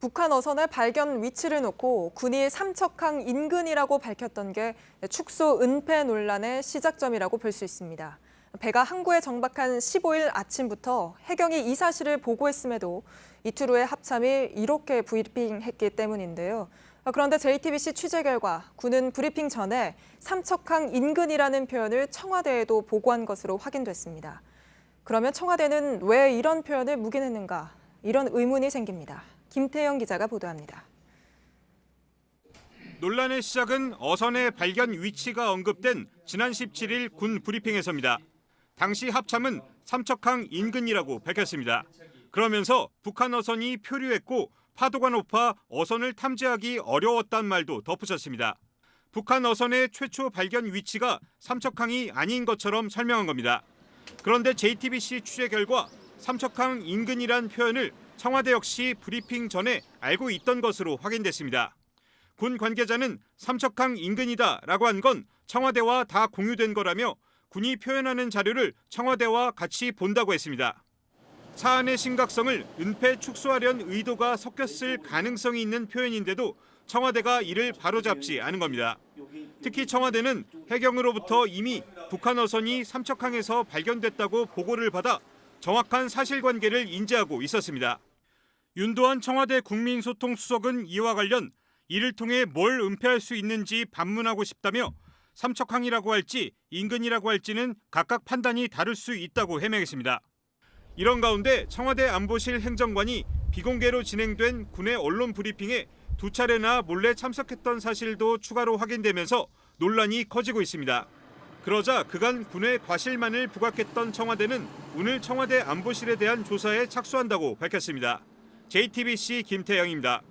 북한 어선의 발견 위치를 놓고 군이 삼척항 인근이라고 밝혔던 게 축소 은폐 논란의 시작점이라고 볼 수 있습니다. 배가 항구에 정박한 15일 아침부터 해경이 이 사실을 보고했음에도 이틀 후에 합참이 이렇게 브리핑했기 때문인데요. 그런데 JTBC 취재 결과 군은 브리핑 전에 삼척항 인근이라는 표현을 청와대에도 보고한 것으로 확인됐습니다. 그러면 청와대는 왜 이런 표현을 묵인했는가? 이런 의문이 생깁니다. 김태영 기자가 보도합니다. 논란의 시작은 어선의 발견 위치가 언급된 지난 17일 군 브리핑에서입니다. 당시 합참은 삼척항 인근이라고 밝혔습니다. 그러면서 북한 어선이 표류했고 파도가 높아 어선을 탐지하기 어려웠단 말도 덧붙였습니다. 북한 어선의 최초 발견 위치가 삼척항이 아닌 것처럼 설명한 겁니다. 그런데 JTBC 취재 결과 삼척항 인근이란 표현을 청와대 역시 브리핑 전에 알고 있던 것으로 확인됐습니다. 군 관계자는 삼척항 인근이다라고 한 건 청와대와 다 공유된 거라며 군이 표현하는 자료를 청와대와 같이 본다고 했습니다. 사안의 심각성을 은폐 축소하려는 의도가 섞였을 가능성이 있는 표현인데도 청와대가 이를 바로잡지 않은 겁니다. 특히 청와대는 해경으로부터 이미 북한 어선이 삼척항에서 발견됐다고 보고를 받아 정확한 사실관계를 인지하고 있었습니다. 윤도한 청와대 국민소통수석은 이와 관련 이를 통해 뭘 은폐할 수 있는지 반문하고 싶다며 삼척항이라고 할지 인근이라고 할지는 각각 판단이 다를 수 있다고 해명했습니다. 이런 가운데 청와대 안보실 행정관이 비공개로 진행된 군의 언론 브리핑에 두 차례나 몰래 참석했던 사실도 추가로 확인되면서 논란이 커지고 있습니다. 그러자 그간 군의 과실만을 부각했던 청와대는 오늘 청와대 안보실에 대한 조사에 착수한다고 밝혔습니다. JTBC 김태영입니다.